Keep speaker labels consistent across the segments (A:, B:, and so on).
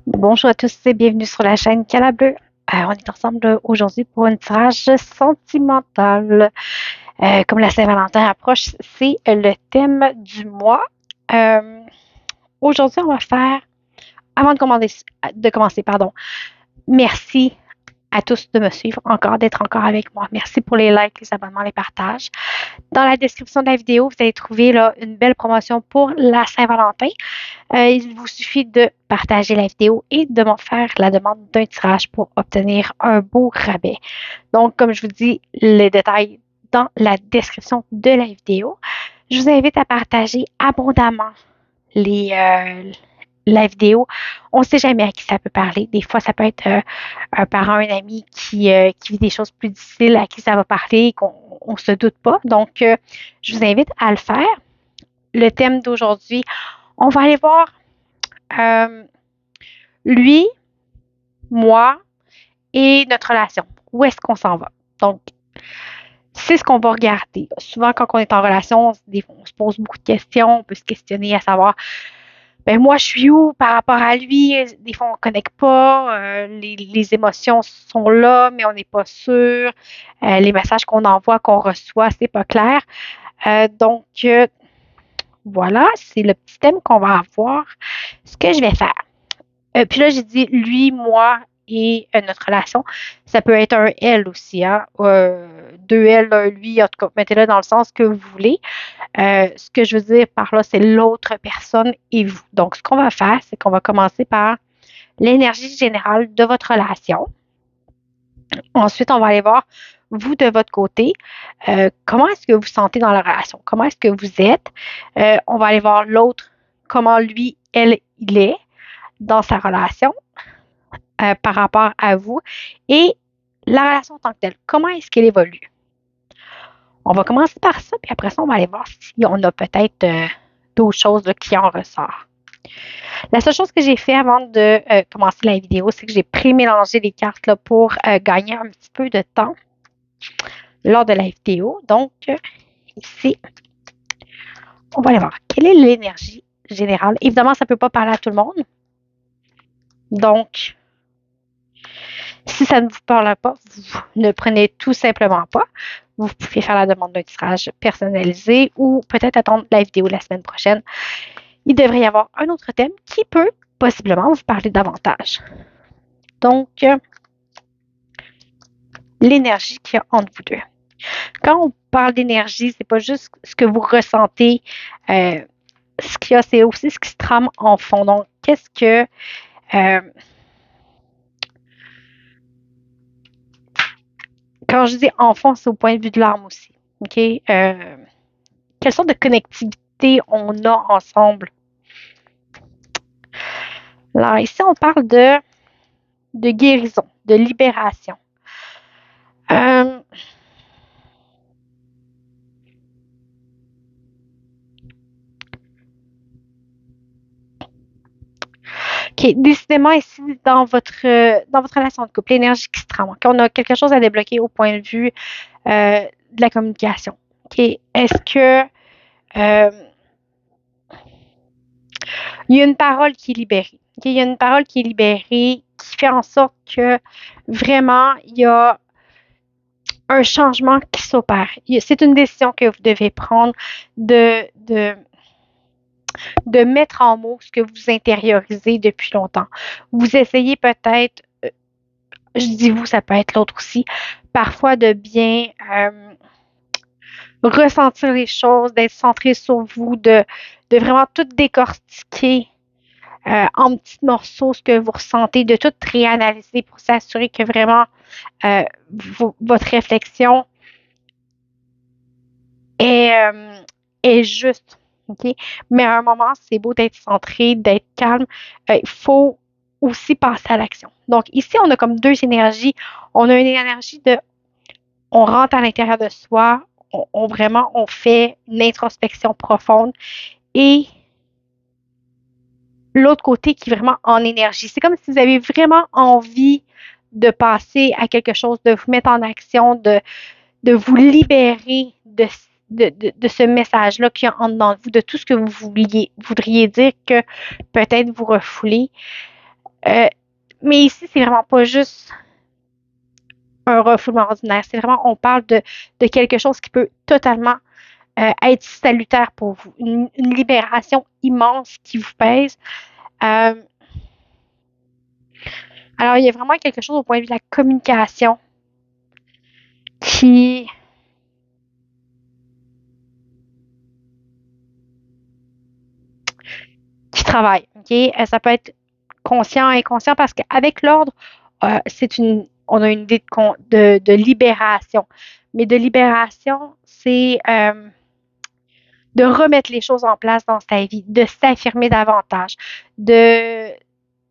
A: Bonjour à tous et bienvenue sur la chaîne Calableu. On est ensemble aujourd'hui pour un tirage sentimental. Comme la Saint-Valentin approche, c'est le thème du mois. Euh, Aujourd'hui, on va faire, avant de commencer, pardon, merci à tous de me suivre encore, d'être encore avec moi. Merci pour les likes, les abonnements, les partages. Dans la description de la vidéo, vous allez trouver là, une belle promotion pour la Saint-Valentin. Il vous suffit de partager la vidéo et de me faire la demande d'un tirage pour obtenir un beau rabais. Donc, comme je vous dis, les détails dans la description de la vidéo. Je vous invite à partager abondamment la vidéo. On ne sait jamais à qui ça peut parler. Des fois, ça peut être un parent, un ami qui vit des choses plus difficiles, à qui ça va parler, qu'on ne se doute pas. Donc, je vous invite à le faire. Le thème d'aujourd'hui, on va aller voir euh, lui, moi et notre relation. Où est-ce qu'on s'en va? Donc, c'est ce qu'on va regarder. Souvent, quand on est en relation, on se pose beaucoup de questions, on peut se questionner à savoir, ben moi, je suis où par rapport à lui? Des fois, on ne connecte pas, les émotions sont là, mais on n'est pas sûr. Les messages qu'on envoie, qu'on reçoit, c'est pas clair. Donc, voilà, c'est le petit thème qu'on va avoir. Ce que je vais faire. Puis là, j'ai dit lui, moi et notre relation. Ça peut être un elle aussi, hein? Deux elle, un lui, en tout cas, mettez-le dans le sens que vous voulez. Ce que je veux dire par là, c'est l'autre personne et vous. Donc, ce qu'on va faire, c'est qu'on va commencer par l'énergie générale de votre relation. Ensuite, on va aller voir, vous, de votre côté, comment est-ce que vous sentez dans la relation? Comment est-ce que vous êtes? On va aller voir l'autre, comment lui, elle, il est dans sa relation. Par rapport à vous et la relation en tant que telle. Comment est-ce qu'elle évolue? On va commencer par ça, puis après ça, on va aller voir si on a peut-être d'autres choses là, qui en ressortent. La seule chose que j'ai fait avant de commencer la vidéo, c'est que j'ai pré-mélangé les cartes là, pour gagner un petit peu de temps lors de la vidéo. Donc, ici, on va aller voir quelle est l'énergie générale. Évidemment, ça ne peut pas parler à tout le monde. Donc, si ça ne vous parle pas, vous ne prenez tout simplement pas. Vous pouvez faire la demande d'un tirage personnalisé ou peut-être attendre la vidéo la semaine prochaine. Il devrait y avoir un autre thème qui peut possiblement vous parler davantage. Donc, l'énergie qu'il y a entre vous deux. Quand on parle d'énergie, c'est pas juste ce que vous ressentez. Ce qu'il y a, c'est aussi ce qui se trame en fond. Donc, qu'est-ce que quand je dis enfant, c'est au point de vue de l'âme aussi. OK? Quelle sorte de connectivité on a ensemble? Alors, ici, on parle de guérison, de libération. OK, décidément, ici, dans votre relation de couple, l'énergie qui se trame. OK, on a quelque chose à débloquer au point de vue de la communication. OK, est-ce que il y a une parole qui est libérée? Okay, il y a une parole qui est libérée qui fait en sorte que vraiment, il y a un changement qui s'opère. C'est une décision que vous devez prendre de mettre en mots ce que vous intériorisez depuis longtemps. Vous essayez peut-être, je dis vous, ça peut être l'autre aussi, parfois de bien ressentir les choses, d'être centré sur vous, de vraiment tout décortiquer en petits morceaux ce que vous ressentez, de tout réanalyser pour s'assurer que vraiment votre réflexion est, est juste. OK? Mais à un moment, c'est beau d'être centré, d'être calme. Il faut aussi passer à l'action. Donc, ici, on a comme deux énergies. On a une énergie de on rentre à l'intérieur de soi, vraiment, on fait une introspection profonde et l'autre côté qui est vraiment en énergie. C'est comme si vous avez vraiment envie de passer à quelque chose, de vous mettre en action, de vous libérer de ce message-là qu'il y a en dedans de vous, de tout ce que vous voudriez dire que peut-être vous refoulez. Euh, mais ici, c'est vraiment pas juste un refoulement ordinaire. C'est vraiment, on parle de quelque chose qui peut totalement être salutaire pour vous. Une libération immense qui vous pèse. Euh, alors, il y a vraiment quelque chose au point de vue de la communication qui, qui travaille. OK? Ça peut être conscient, inconscient, parce qu'avec l'ordre, on a une idée de libération. Mais de libération, c'est de remettre les choses en place dans sa vie, de s'affirmer davantage, de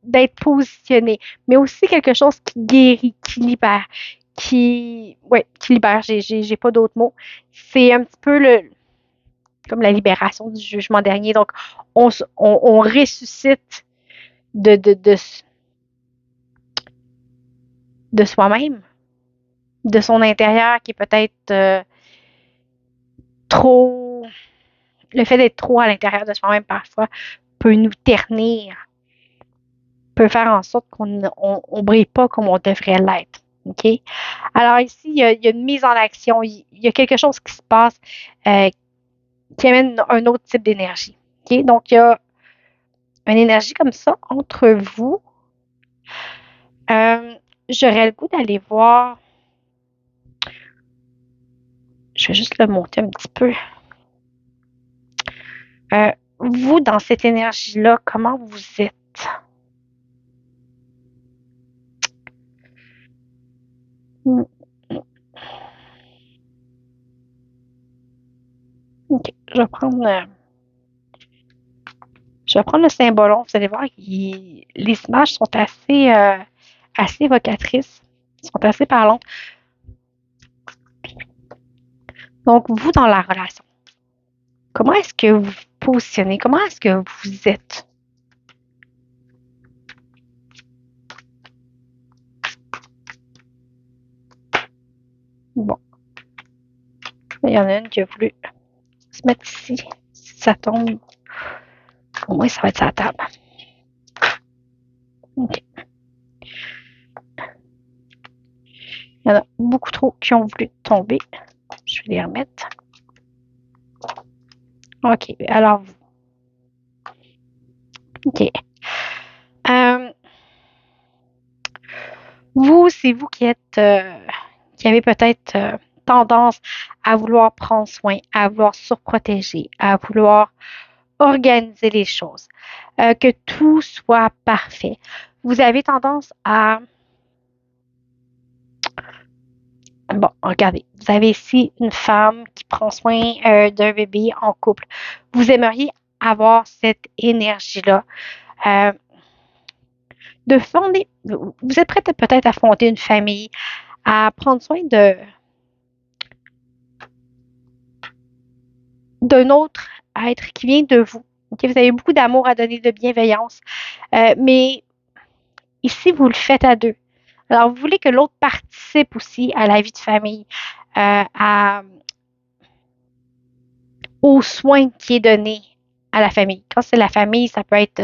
A: d'être positionné, mais aussi quelque chose qui guérit, qui libère, qui libère, j'ai pas d'autres mots. C'est un petit peu comme la libération du jugement dernier. Donc, on ressuscite de, de, de, de soi-même, de son intérieur qui est peut-être trop. Le fait d'être trop à l'intérieur de soi-même parfois peut nous ternir, peut faire en sorte qu'on ne brille pas comme on devrait l'être. OK? Alors ici, il y a une mise en action, il y a quelque chose qui se passe euh, qui amène un autre type d'énergie. OK? Donc, il y a une énergie comme ça entre vous. Euh, J'aurais le goût d'aller voir. Je vais juste le monter un petit peu. Euh, Vous, dans cette énergie-là, comment vous êtes? Hmm, OK. Je vais prendre le symbolon. Vous allez voir, les images sont assez évocatrices, sont assez parlantes. Donc, vous, dans la relation, comment est-ce que vous vous positionnez? Comment est-ce que vous êtes? Bon, il y en a une qui a voulu se mettre ici. Si ça tombe, au moins, ça va être sa table. OK. Il y en a beaucoup trop qui ont voulu tomber. Je vais les remettre. OK. Alors, vous. OK. Euh, Vous, c'est vous qui avez peut-être tendance à vouloir prendre soin, à vouloir surprotéger, à vouloir organiser les choses, que tout soit parfait. Vous avez tendance à... Bon, regardez, vous avez ici une femme qui prend soin d'un bébé en couple. Vous aimeriez avoir cette énergie-là. Euh, de fonder, vous êtes prête peut-être à fonder une famille, à prendre soin d'un autre être qui vient de vous. Okay? Vous avez beaucoup d'amour à donner, de bienveillance, mais ici, vous le faites à deux. Alors, vous voulez que l'autre participe aussi à la vie de famille, aux soins qui est donné à la famille. Quand c'est la famille, ça peut être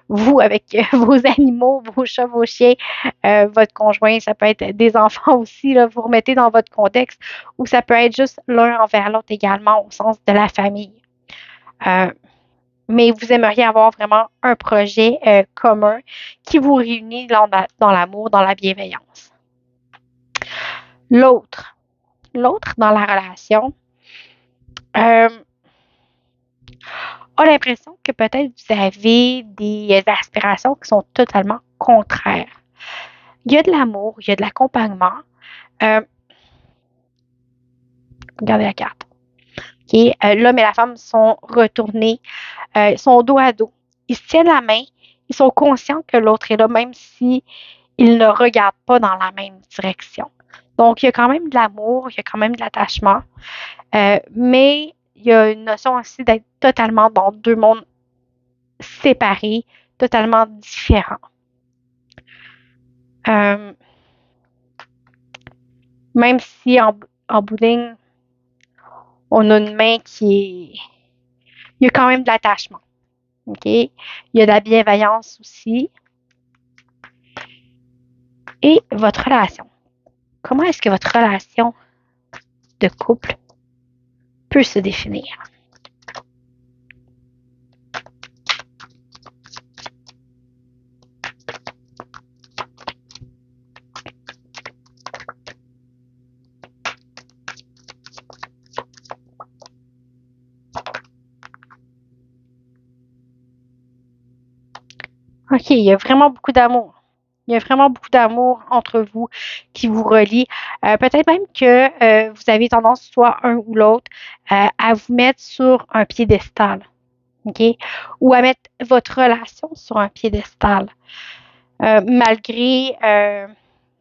A: vous avec vos animaux, vos chats, vos chiens, votre conjoint, ça peut être des enfants aussi, là, vous remettez dans votre contexte, ou ça peut être juste l'un envers l'autre également au sens de la famille. Euh, mais vous aimeriez avoir vraiment un projet commun qui vous réunit dans l'amour, dans la bienveillance. L'autre, l'autre dans la relation, euh, a l'impression que peut-être vous avez des aspirations qui sont totalement contraires. Il y a de l'amour, il y a de l'accompagnement. Euh, Regardez la carte. Okay? L'homme et la femme sont retournés, sont dos à dos. Ils se tiennent la main, ils sont conscients que l'autre est là, même si ils ne regardent pas dans la même direction. Donc, il y a quand même de l'amour, il y a quand même de l'attachement, mais il y a une notion aussi d'être totalement dans deux mondes séparés, totalement différents. Euh, Même si en bout de ligne, on a une main qui est... Il y a quand même de l'attachement. OK? Il y a de la bienveillance aussi. Et votre relation. Comment est-ce que votre relation de couple peut se définir? OK, il y a vraiment beaucoup d'amour. Il y a vraiment beaucoup d'amour entre vous qui vous relie. Peut-être même que vous avez tendance, soit un ou l'autre, à vous mettre sur un piédestal, OK? Ou à mettre votre relation sur un piédestal, malgré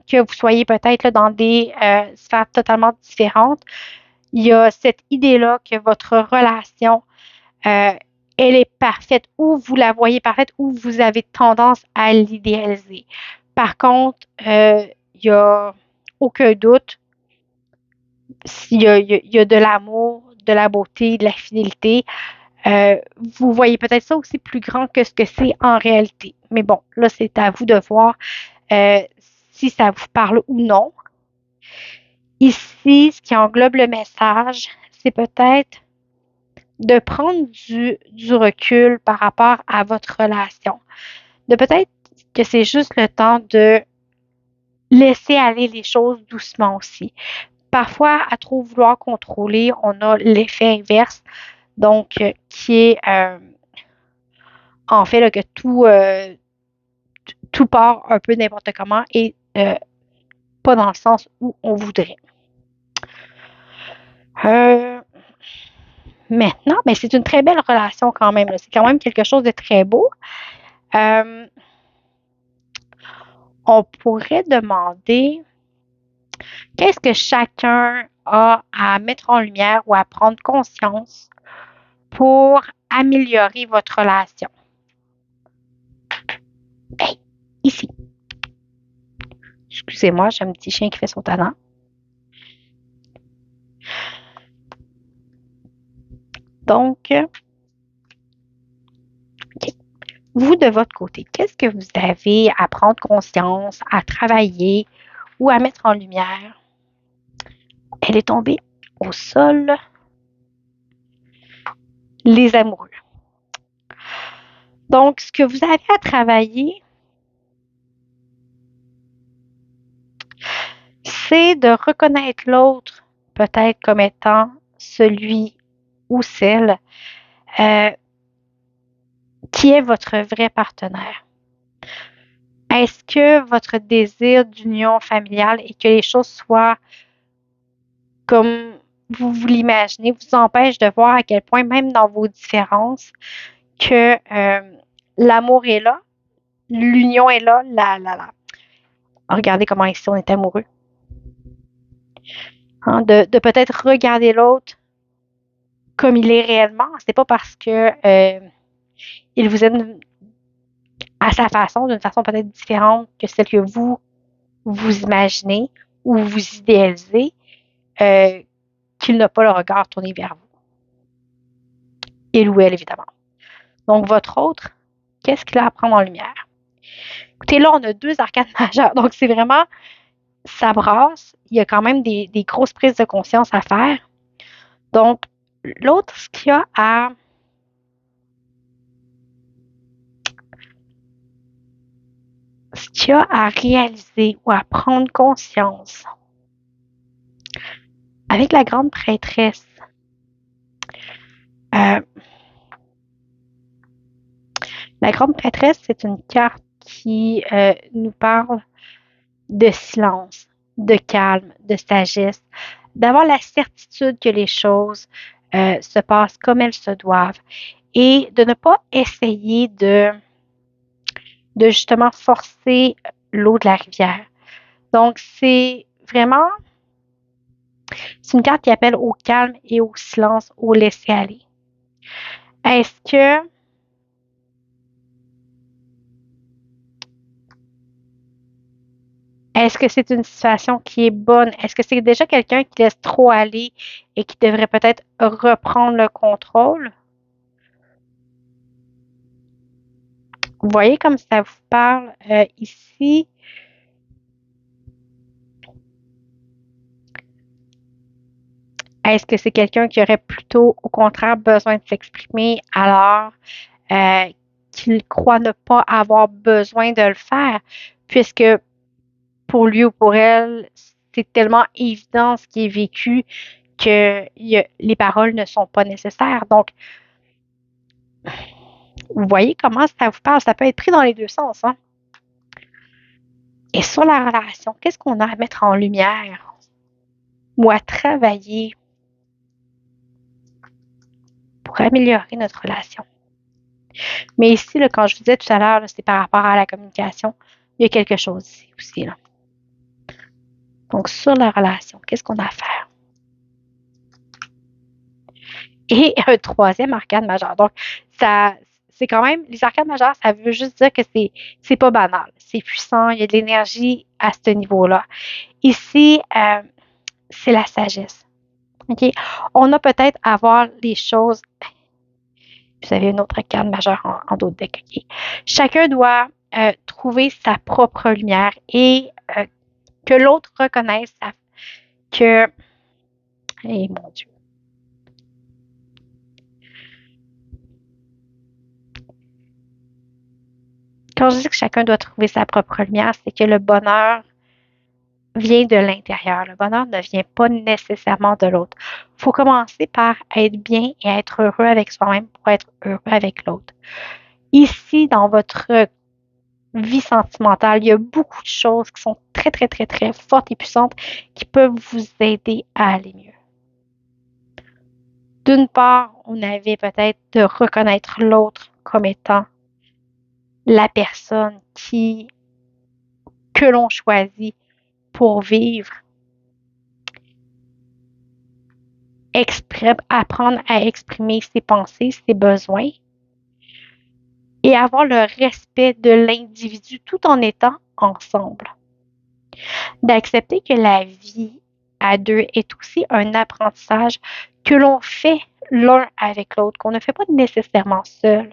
A: que vous soyez peut-être là, dans des sphères totalement différentes. Il y a cette idée-là que votre relation euh, elle est parfaite ou vous la voyez parfaite ou vous avez tendance à l'idéaliser. Par contre, il n'y a aucun doute, il y a de l'amour, de la beauté, de la fidélité. Vous voyez peut-être ça aussi plus grand que ce que c'est en réalité. Mais bon, là, c'est à vous de voir euh, si ça vous parle ou non. Ici, ce qui englobe le message, c'est peut-être de prendre du recul par rapport à votre relation. De peut-être que c'est juste le temps de laisser aller les choses doucement aussi. Parfois, à trop vouloir contrôler, on a l'effet inverse, donc qui est en fait là, que tout part un peu n'importe comment et pas dans le sens où on voudrait. Euh, Maintenant, mais c'est une très belle relation quand même. C'est quand même quelque chose de très beau. Euh, on pourrait demander qu'est-ce que chacun a à mettre en lumière ou à prendre conscience pour améliorer votre relation. Hey, ici. Excusez-moi, j'ai un petit chien qui fait son talent. Donc, okay. Vous, de votre côté, qu'est-ce que vous avez à prendre conscience, à travailler ou à mettre en lumière? Elle est tombée au sol. Les amoureux. Donc, ce que vous avez à travailler, c'est de reconnaître l'autre peut-être comme étant celui ou celle euh, qui est votre vrai partenaire. Est-ce que votre désir d'union familiale et que les choses soient comme vous vous l'imaginez vous empêche de voir à quel point, même dans vos différences, que l'amour est là, l'union est là, regardez comment ici on est amoureux. Hein, de peut-être regarder l'autre comme il est réellement. C'est pas parce que il vous aime à sa façon, d'une façon peut-être différente que celle que vous imaginez ou vous idéalisez, euh, qu'il n'a pas le regard tourné vers vous. Il ou elle, évidemment. Donc, votre autre, qu'est-ce qu'il a à prendre en lumière? Écoutez, là, on a deux arcades majeures. Donc, c'est vraiment, ça brasse. Il y a quand même des grosses prises de conscience à faire. Donc, l'autre, ce qu'il y a à réaliser ou à prendre conscience avec la grande prêtresse, euh, la grande prêtresse, c'est une carte qui nous parle de silence, de calme, de sagesse, d'avoir la certitude que les choses se passent comme elles se doivent et de ne pas essayer de justement forcer l'eau de la rivière. Donc, c'est une carte qui appelle au calme et au silence, au laisser-aller. Est-ce que Est-ce que c'est une situation qui est bonne? Est-ce que c'est déjà quelqu'un qui laisse trop aller et qui devrait peut-être reprendre le contrôle? Vous voyez comme ça vous parle ici. Est-ce que c'est quelqu'un qui aurait plutôt, au contraire, besoin de s'exprimer alors euh, qu'il croit ne pas avoir besoin de le faire, puisque pour lui ou pour elle, c'est tellement évident ce qui est vécu que les paroles ne sont pas nécessaires. Donc, vous voyez comment ça vous parle, ça peut être pris dans les deux sens. Hein? Et sur la relation, qu'est-ce qu'on a à mettre en lumière ou à travailler pour améliorer notre relation? Mais ici, là, quand je vous disais tout à l'heure, c'est par rapport à la communication, il y a quelque chose ici aussi. Là. Donc, sur la relation, qu'est-ce qu'on a à faire? Et un troisième arcane majeur. Donc, ça, c'est quand même, les arcanes majeures, ça veut juste dire que c'est pas banal. C'est puissant, il y a de l'énergie à ce niveau-là. Ici, c'est la sagesse. OK? On a peut-être à voir les choses. Vous avez une autre arcane majeure en d'autres decks. OK? Chacun doit trouver sa propre lumière et que l'autre reconnaisse que. Eh mon Dieu. Quand je dis que chacun doit trouver sa propre lumière, c'est que le bonheur vient de l'intérieur. Le bonheur ne vient pas nécessairement de l'autre. Il faut commencer par être bien et être heureux avec soi-même pour être heureux avec l'autre. Ici, dans votre vie sentimentale, il y a beaucoup de choses qui sont très, très, très, très fortes et puissantes qui peuvent vous aider à aller mieux. D'une part, on avait peut-être de reconnaître l'autre comme étant la personne que l'on choisit pour vivre, apprendre à exprimer ses pensées, ses besoins et avoir le respect de l'individu tout en étant ensemble. D'accepter que la vie à deux est aussi un apprentissage que l'on fait l'un avec l'autre, qu'on ne fait pas nécessairement seul.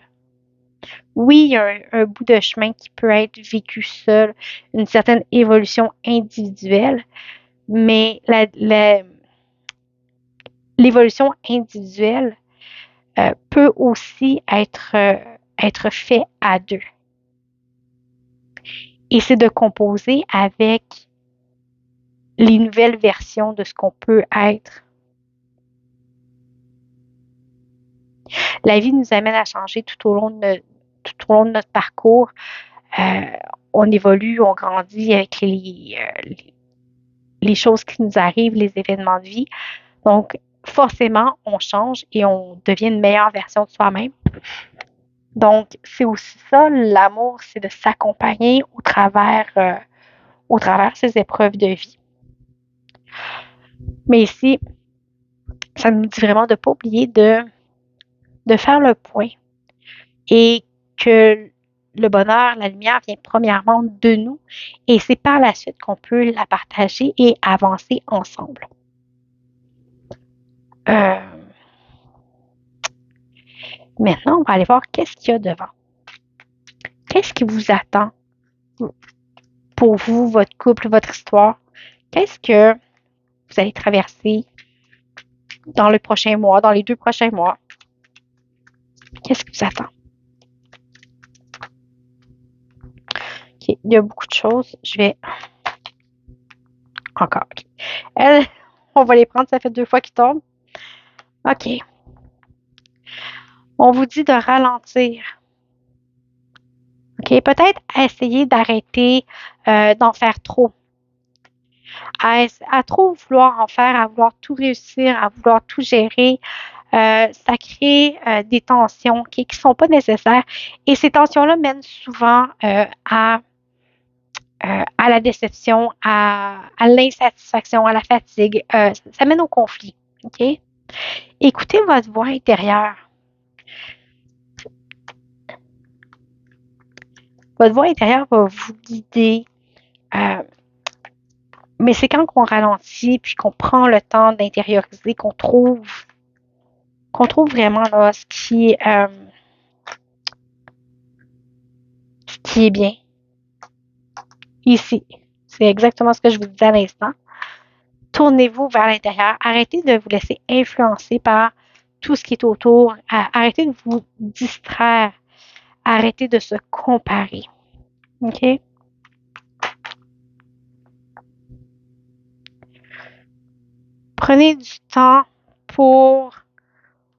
A: Oui, il y a un bout de chemin qui peut être vécu seul, une certaine évolution individuelle, mais l'évolution individuelle peut aussi être fait à deux. Et c'est de composer avec les nouvelles versions de ce qu'on peut être. La vie nous amène à changer tout au long de notre parcours. Euh, on évolue, on grandit avec les choses qui nous arrivent, les événements de vie. Donc, forcément, on change et on devient une meilleure version de soi-même. Donc, c'est aussi ça, l'amour, c'est de s'accompagner au travers ces épreuves de vie. Mais ici, ça nous dit vraiment de ne pas oublier de faire le point et que le bonheur, la lumière vient premièrement de nous et c'est par la suite qu'on peut la partager et avancer ensemble. Maintenant, on va aller voir qu'est-ce qu'il y a devant. Qu'est-ce qui vous attend pour vous, votre couple, votre histoire? Qu'est-ce que vous allez traverser dans le prochain mois, dans les 2 prochains mois? Qu'est-ce qui vous attend? Okay. Il y a beaucoup de choses. Je vais encore. Okay. On va les prendre, ça fait 2 fois qu'ils tombent. OK. On vous dit de ralentir. OK? Peut-être essayer d'arrêter d'en faire trop. À trop vouloir en faire, à vouloir tout réussir, à vouloir tout gérer, ça crée des tensions qui ne sont pas nécessaires. Et ces tensions-là mènent souvent à la déception, à l'insatisfaction, à la fatigue. Ça mène au conflit. OK? Écoutez votre voix intérieure. Votre voix intérieure va vous guider. Mais c'est quand on ralentit puis qu'on prend le temps d'intérioriser qu'on trouve vraiment là ce qui est bien. Ici, c'est exactement ce que je vous disais à l'instant. tournez-vous vers l'intérieur. Arrêtez de vous laisser influencer par tout ce qui est autour. Arrêtez de vous distraire. Arrêtez de se comparer. OK? Prenez du temps pour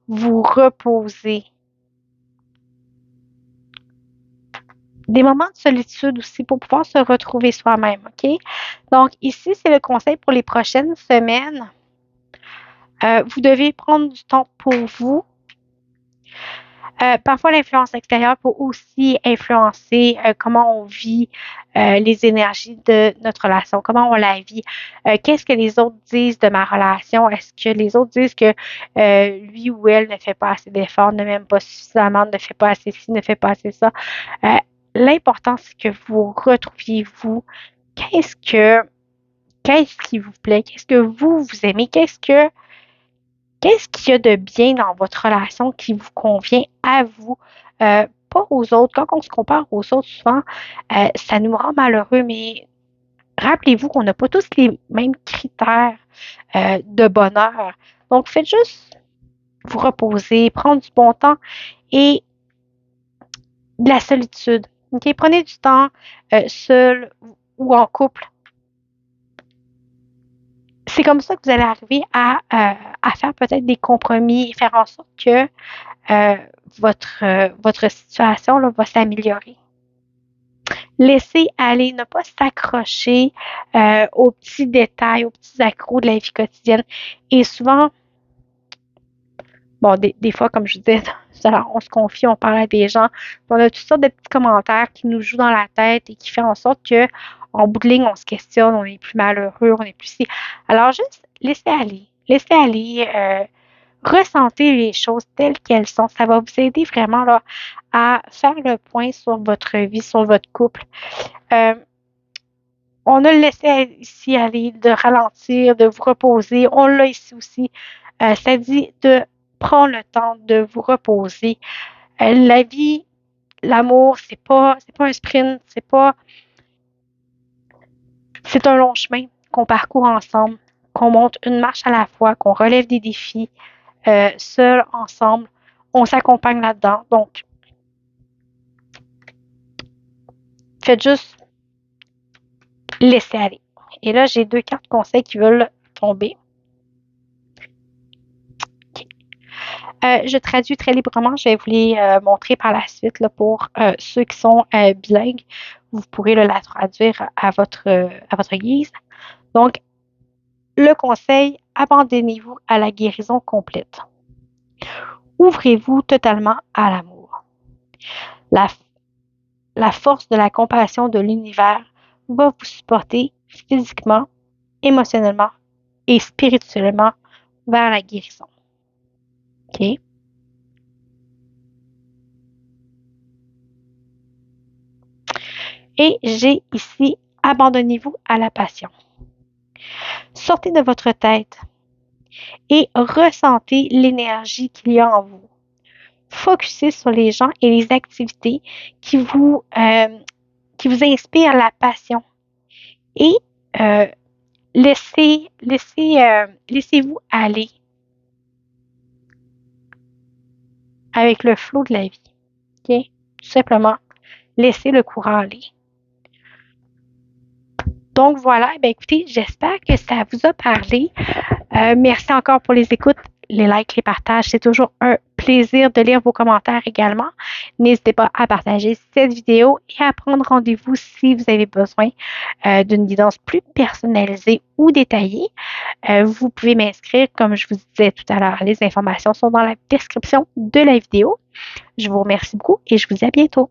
A: vous reposer. Des moments de solitude aussi pour pouvoir se retrouver soi-même, OK? Donc ici, c'est le conseil pour les prochaines semaines. Vous devez prendre du temps pour vous. Parfois, l'influence extérieure peut aussi influencer comment on vit les énergies de notre relation, comment on la vit. Qu'est-ce que les autres disent de ma relation? Est-ce que les autres disent que lui ou elle ne fait pas assez d'efforts, ne m'aime pas suffisamment, ne fait pas assez ci, ne fait pas assez ça? L'important, c'est que vous retrouviez vous. Qu'est-ce qui vous plaît? Qu'est-ce que vous aimez? Qu'est-ce qu'il y a de bien dans votre relation qui vous convient à vous, pas aux autres. Quand on se compare aux autres, souvent, ça nous rend malheureux, mais rappelez-vous qu'on n'a pas tous les mêmes critères de bonheur. Donc, faites juste vous reposer, prendre du bon temps et de la solitude. OK? Prenez du temps seul ou en couple. C'est comme ça que vous allez arriver à faire peut-être des compromis et faire en sorte que votre situation là, va s'améliorer. Laissez aller, ne pas s'accrocher aux petits détails, aux petits accros de la vie quotidienne. Et souvent, bon, des fois, comme je vous disais, on se confie, on parle à des gens, on a toutes sortes de petits commentaires qui nous jouent dans la tête et qui font en sorte que, en bout de ligne, on se questionne, on est plus malheureux, on est plus si. Alors, juste laissez aller. Laissez aller. Ressentez les choses telles qu'elles sont. Ça va vous aider vraiment là, à faire le point sur votre vie, sur votre couple. On a le laissé ici aller, de ralentir, de vous reposer. On l'a ici aussi. Ça dit de prendre le temps de vous reposer. La vie, l'amour, c'est pas un sprint, c'est un long chemin qu'on parcourt ensemble, qu'on monte une marche à la fois, qu'on relève des défis. Seul, ensemble, on s'accompagne là-dedans. Donc, faites juste laisser aller. Et là, j'ai 2 cartes conseils qui veulent tomber. Okay. Je traduis très librement. Je vais vous les montrer par la suite là, pour ceux qui sont bilingues. Vous pourrez là, la traduire à votre guise. Donc, le conseil, abandonnez-vous à la guérison complète. Ouvrez-vous totalement à l'amour. La force de la compassion de l'univers va vous supporter physiquement, émotionnellement et spirituellement vers la guérison. OK? Et j'ai ici, abandonnez-vous à la passion. Sortez de votre tête et ressentez l'énergie qu'il y a en vous. Focussez sur les gens et les activités qui vous inspirent la passion. Et laissez-vous aller avec le flot de la vie. OK? Tout simplement, laissez le courant aller. Donc voilà, eh bien, écoutez, j'espère que ça vous a parlé. Merci encore pour les écoutes, les likes, les partages. C'est toujours un plaisir de lire vos commentaires également. N'hésitez pas à partager cette vidéo et à prendre rendez-vous si vous avez besoin d'une guidance plus personnalisée ou détaillée. Vous pouvez m'inscrire, comme je vous disais tout à l'heure. Les informations sont dans la description de la vidéo. Je vous remercie beaucoup et je vous dis à bientôt.